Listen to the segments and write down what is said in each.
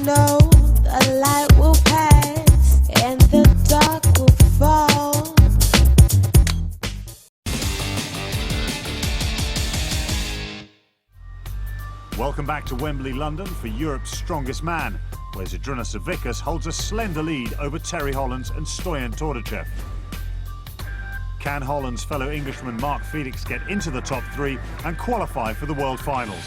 know the light will pass and the dark will fall. Welcome back to Wembley, London for Europe's Strongest Man, where Aeterna holds a slender lead over Terry Hollands and Stoyan Tordachev. Can Holland's fellow Englishman Mark Felix get into the top three and qualify for the World Finals?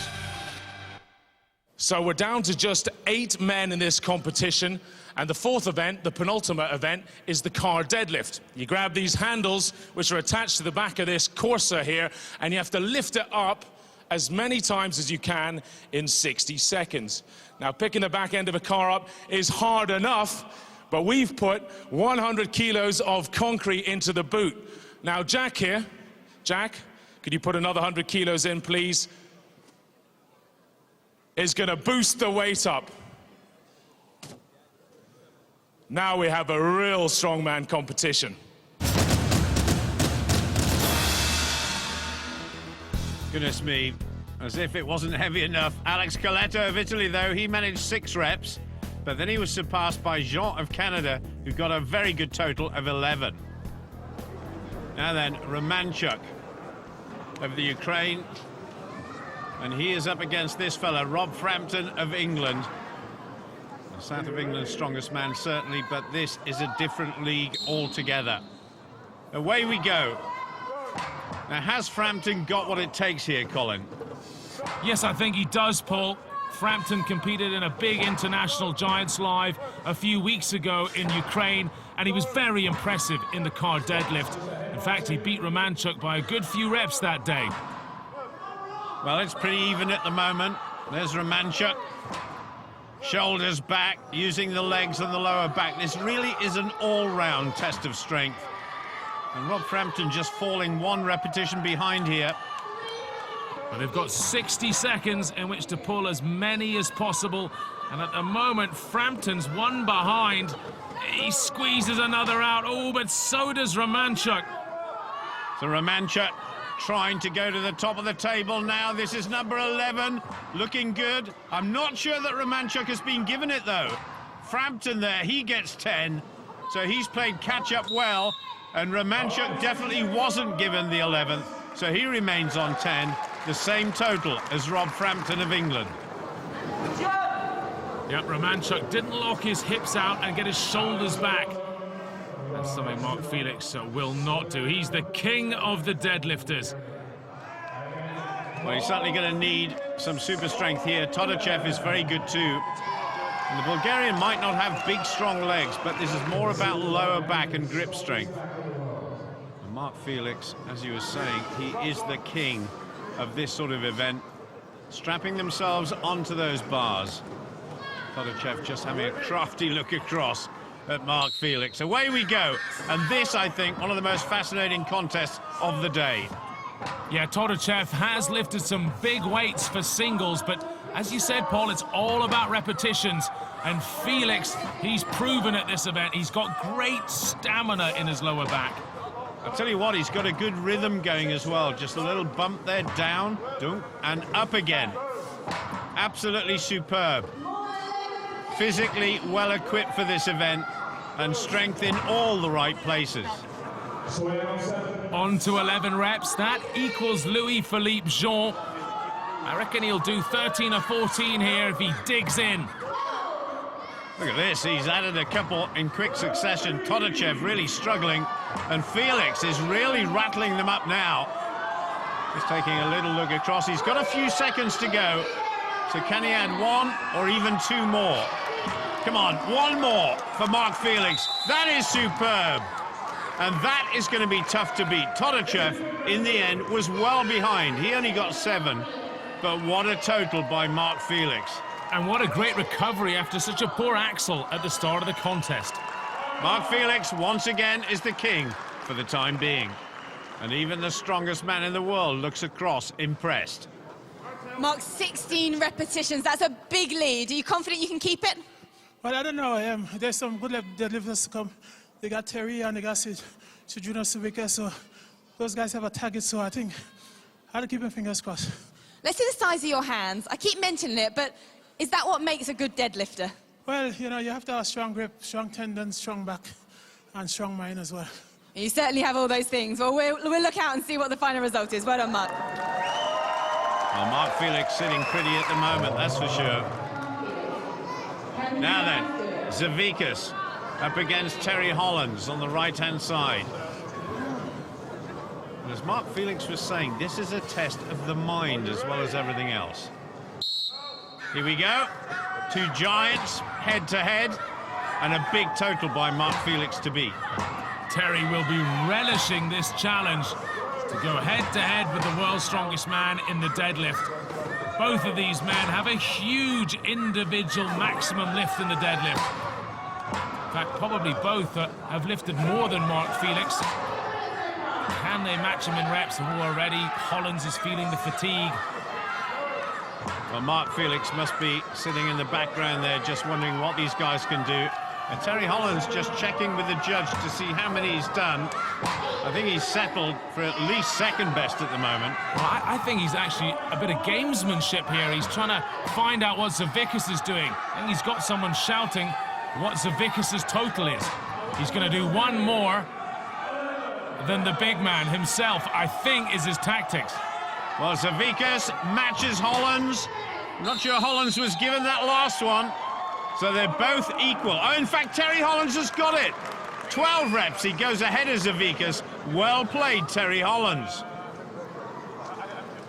So we're down to just 8 men in this competition, and the fourth event, the penultimate event, is the car deadlift. You grab these handles, which are attached to the back of this Corsa here, and you have to lift it up as many times as you can in 60 seconds. Now, picking the back end of a car up is hard enough, but we've put 100 kilos of concrete into the boot. Now, Jack here, Jack, could you put another 100 kilos in, please? Is gonna boost the weight up. Now we have a real strongman competition. Goodness me, as if it wasn't heavy enough. Alex Coletto of Italy, though, he managed 6 reps, but then he was surpassed by Jean of Canada, who got a very good total of 11. Now then, Romanchuk of the Ukraine, and he is up against this fella, Rob Frampton of England. The South of England's strongest man, certainly, but this is a different league altogether. Away we go. Now, has Frampton got what it takes here, Colin? Yes, I think he does, Paul. Frampton competed in a big international Giants Live a few weeks ago in Ukraine, and he was very impressive in the car deadlift. In fact, he beat Romanchuk by a good few reps that day. Well, it's pretty even at the moment. There's Romanchuk. Shoulders back, using the legs and the lower back. This really is an all-round test of strength. And Rob Frampton just falling 1 repetition behind here. But they've got 60 seconds in which to pull as many as possible. And at the moment, Frampton's 1 behind. He squeezes another out. Oh, but so does Romanchuk. So Romanchuk trying to go to the top of the table now. This is number 11, looking good. I'm not sure that Romanchuk has been given it, though. Frampton there, he gets 10. So he's played catch-up well. And Romanchuk definitely wasn't given the 11th, so he remains on 10, the same total as Rob Frampton of England. Yep, Romanchuk didn't lock his hips out and get his shoulders back. That's something Mark Felix will not do. He's the king of the deadlifters. Well, he's certainly going to need some super strength here. Tordachev is very good too. And the Bulgarian might not have big, strong legs, but this is more about lower back and grip strength. And Mark Felix, as you were saying, he is the king of this sort of event, strapping themselves onto those bars. Tordachev just having a crafty look across at Mark Felix. Away we go. And this, I think, one of the most fascinating contests of the day. Yeah, Tordachev has lifted some big weights for singles, but as you said, Paul, it's all about repetitions. And Felix, he's proven at this event, he's got great stamina in his lower back. I'll tell you what, he's got a good rhythm going as well. Just a little bump there, down, and up again. Absolutely superb. Physically well equipped for this event and strength in all the right places. On to 11 reps. That equals Louis-Philippe Jean. I reckon he'll do 13 or 14 here if he digs in. Look at this, he's added a couple in quick succession. Tordachev really struggling, and Felix is really rattling them up now. Just taking a little look across. He's got a few seconds to go. So can he add 1 or even 2 more? Come on, 1 more for Mark Felix. That is superb. And that is going to be tough to beat. Tordachev, in the end, was well behind. He only got 7. But what a total by Mark Felix. And what a great recovery after such a poor axle at the start of the contest. Mark Felix, once again, is the king for the time being. And even the strongest man in the world looks across impressed. Mark, 16 repetitions. That's a big lead. Are you confident you can keep it? Well, I don't know. There's some good deadlifters to come. They got Terry and they got Aeterna, so those guys have a target, so I think I'll keep my fingers crossed. Let's see the size of your hands. I keep mentioning it, but is that what makes a good deadlifter? Well, you know, you have to have strong grip, strong tendons, strong back, and strong mind as well. You certainly have all those things. Well, we'll look out and see what the final result is. Well done, Mark. Well, Mark Felix sitting pretty at the moment, that's for sure. Now then, Zavikas up against Terry Hollands on the right-hand side. And as Mark Felix was saying, this is a test of the mind as well as everything else. Here we go. Two giants, head-to-head, and a big total by Mark Felix to beat. Terry will be relishing this challenge to go head-to-head with the world's strongest man in the deadlift. Both of these men have a huge individual maximum lift in the deadlift. In fact, probably both have lifted more than Mark Felix. Can they match him in reps? Oh, already Hollands is feeling the fatigue. Well, Mark Felix must be sitting in the background there just wondering what these guys can do. And Terry Hollands just checking with the judge to see how many he's done. I think he's settled for at least second best at the moment. Well, I think he's actually a bit of gamesmanship here. He's trying to find out what Zavikas is doing. I think he's got someone shouting what Zavikas' total is. He's going to do one more than the big man himself, I think, is his tactics. Well, Zavikas matches Hollands. I'm not sure Hollands was given that last one. So they're both equal. Oh, in fact, Terry Hollands has got it. 12 reps, he goes ahead of Zavikas. Well played, Terry Hollands.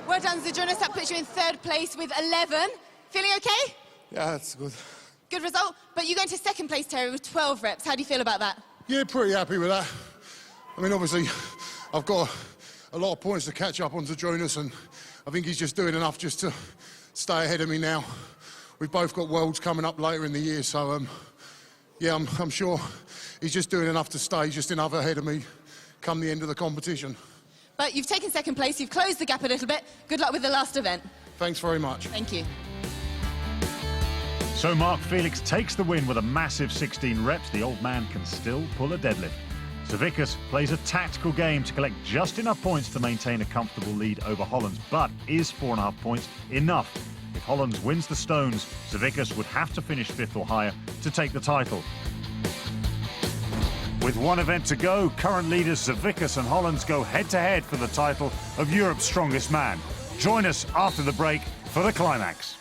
Well done, Zadrunas. That puts you in third place with 11. Feeling okay? Yeah, that's good. Good result. But you're going to second place, Terry, with 12 reps. How do you feel about that? Yeah, pretty happy with that. I mean, obviously, I've got a lot of points to catch up on Zadrunas, and I think he's just doing enough just to stay ahead of me now. We've both got Worlds coming up later in the year, so yeah, I'm sure he's just doing enough to stay just enough ahead of me come the end of the competition. But you've taken second place, you've closed the gap a little bit. Good luck with the last event. Thanks very much. Thank you. So Mark Felix takes the win with a massive 16 reps. The old man can still pull a deadlift. Zavikas plays a tactical game to collect just enough points to maintain a comfortable lead over Hollands, but is 4.5 points enough? If Hollands wins the stones, Zavikas would have to finish 5th or higher to take the title. With one event to go, current leaders Zavikas and Hollands go head-to-head for the title of Europe's strongest man. Join us after the break for the climax.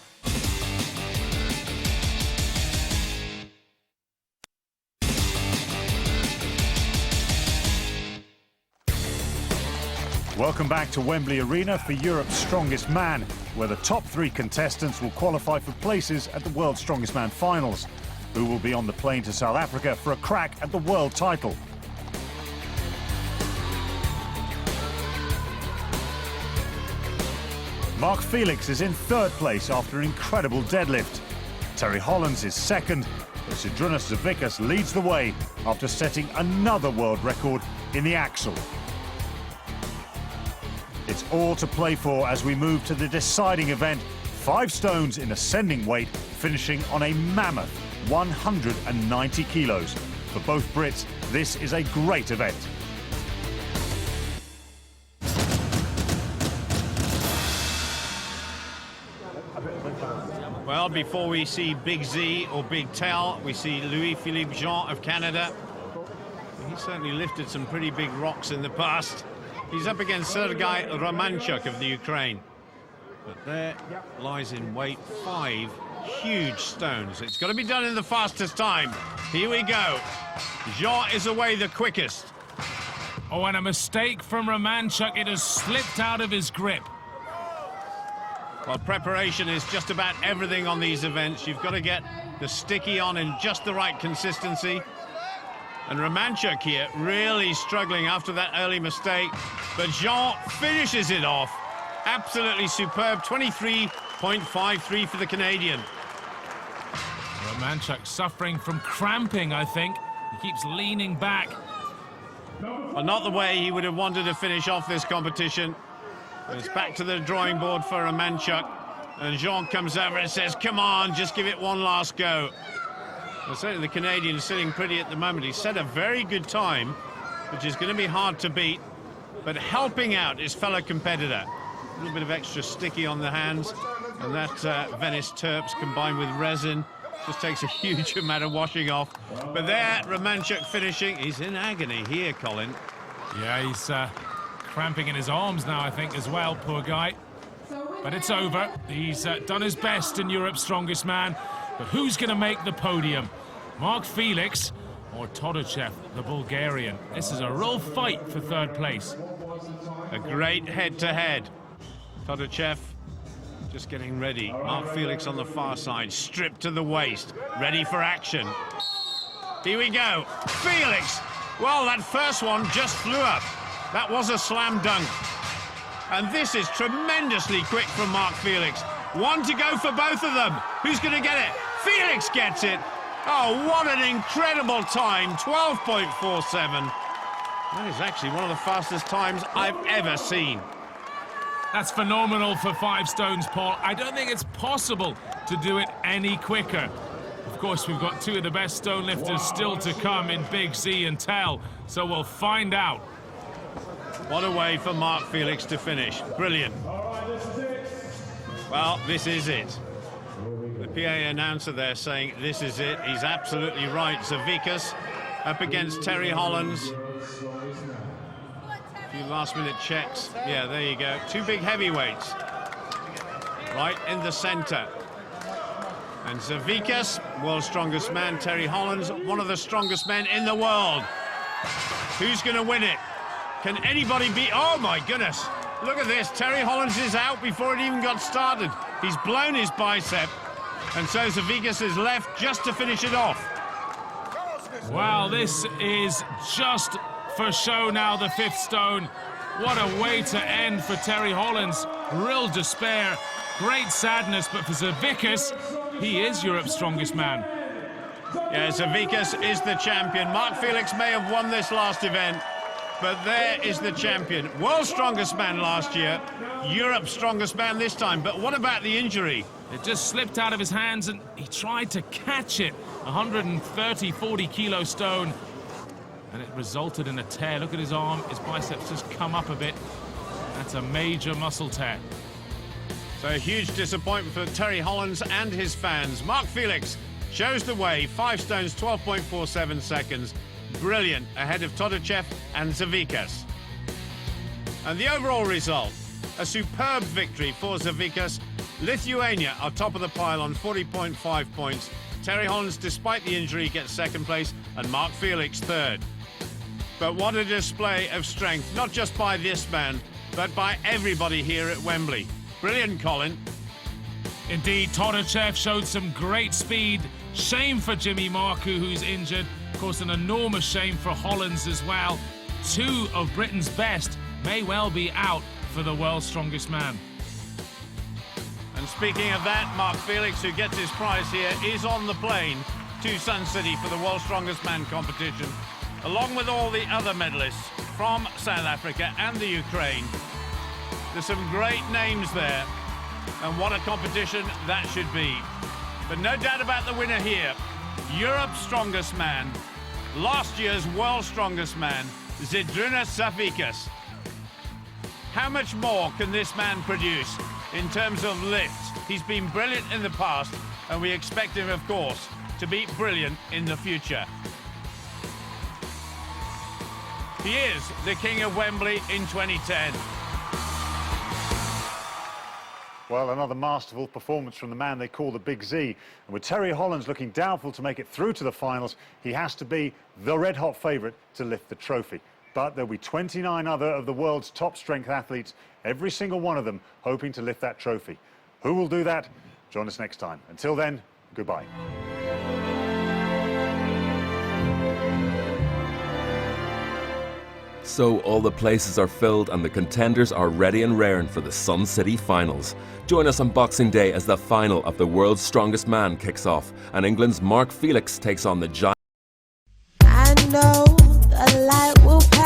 Welcome back to Wembley Arena for Europe's Strongest Man, where the top 3 contestants will qualify for places at the World's Strongest Man finals, who will be on the plane to South Africa for a crack at the world title. Mark Felix is in 3rd place after an incredible deadlift. Terry Hollands is 2nd, but Zadrunas Zavikas leads the way after setting another world record in the axle. It's all to play for as we move to the deciding event. 5 stones in ascending weight, finishing on a mammoth 190 kilos. For both Brits, this is a great event. Well, before we see Big Z or Big Tel, we see Louis-Philippe Jean of Canada. He certainly lifted some pretty big rocks in the past. He's up against Sergei Romanchuk of the Ukraine. But there lies in weight 5 huge stones. It's got to be done in the fastest time. Here we go. Jean is away the quickest. Oh, and a mistake from Romanchuk. It has slipped out of his grip. Well, preparation is just about everything on these events. You've got to get the sticky on in just the right consistency. And Romanchuk here really struggling after that early mistake. But Jean finishes it off. Absolutely superb. 23.53 for the Canadian. Romanchuk suffering from cramping, I think. He keeps leaning back. Well, not the way he would have wanted to finish off this competition. It's back to the drawing board for Romanchuk. And Jean comes over and says, come on, just give it one last go. Well, certainly the Canadian is sitting pretty at the moment. He set a very good time, which is going to be hard to beat, but helping out his fellow competitor. A little bit of extra sticky on the hands, and that Venice Terps combined with resin Just takes a huge amount of washing off. But there, Romanchuk finishing. He's in agony here, Colin. Yeah, he's cramping in his arms now, I think, as well, poor guy. But it's over. He's done his best in Europe's Strongest Man. But who's going to make the podium? Mark Felix or Todorchev, the Bulgarian? This is a real fight for third place. A great head-to-head. Todorchev just getting ready. Mark Felix on the far side, stripped to the waist, ready for action. Here we go. Felix! Well, that first one just flew up. That was a slam dunk. And this is tremendously quick from Mark Felix. One to go for both of them. Who's going to get it? Felix gets it. Oh, what an incredible time. 12.47. That is actually one of the fastest times I've ever seen. That's phenomenal for 5 stones, Paul. I don't think it's possible to do it any quicker. Of course, we've got 2 of the best stone lifters still to come in Big Z and Tell, so we'll find out. What a way for Mark Felix to finish. Brilliant. Well, this is it. The PA announcer there saying this is it. He's absolutely right. Zavikas up against Terry Hollands. A few last-minute checks. Yeah, there you go. 2 big heavyweights. Right in the centre. And Zavikas, world's strongest man. Terry Hollands, one of the strongest men in the world. Who's going to win it? Can anybody beat... Oh, my goodness. Look at this. Terry Hollands is out before it even got started. He's blown his bicep. And so Zavikas is left just to finish it off. Wow, this is just for show now, the 5th stone. What a way to end for Terry Hollands. Real despair, great sadness, but for Zavikas, he is Europe's strongest man. Yeah, Zavikas is the champion. Mark Felix may have won this last event, but there is the champion. World's strongest man last year, Europe's strongest man this time. But what about the injury? It just slipped out of his hands and he tried to catch it. 140 kilo stone. And it resulted in a tear. Look at his arm. His biceps just come up a bit. That's a major muscle tear. So a huge disappointment for Terry Hollands and his fans. Mark Felix shows the way. 5 stones, 12.47 seconds. Brilliant, ahead of Todorchev and Zavikas. And the overall result, a superb victory for Zavikas. Lithuania are top of the pile on 40.5 points. Terry Hollands, despite the injury, gets 2nd place, and Mark Felix 3rd. But what a display of strength, not just by this man, but by everybody here at Wembley. Brilliant, Colin. Indeed, Todorchev showed some great speed. Shame for Jimmy Marku, who's injured. Of course, an enormous shame for Hollands as well. 2 of Britain's best may well be out for the world's strongest man. And speaking of that, Mark Felix, who gets his prize here, is on the plane to Sun City for the World's Strongest Man competition, along with all the other medalists from South Africa and the Ukraine. There's some great names there, and what a competition that should be. But no doubt about the winner here, Europe's strongest man, last year's world's strongest man, Zydrunas Zavikas. How much more can this man produce in terms of lifts? He's been brilliant in the past, and we expect him, of course, to be brilliant in the future. He is the King of Wembley in 2010. Well, another masterful performance from the man they call the Big Z. And with Terry Hollands looking doubtful to make it through to the finals, he has to be the red-hot favourite to lift the trophy. But there'll be 29 other of the world's top strength athletes, every single one of them hoping to lift that trophy. Who will do that? Join us next time. Until then, goodbye. So all the places are filled and the contenders are ready and raring for the Sun City Finals. Join us on Boxing Day as the final of the World's Strongest Man kicks off and England's Mark Felix takes on the giant. I know the light will pass.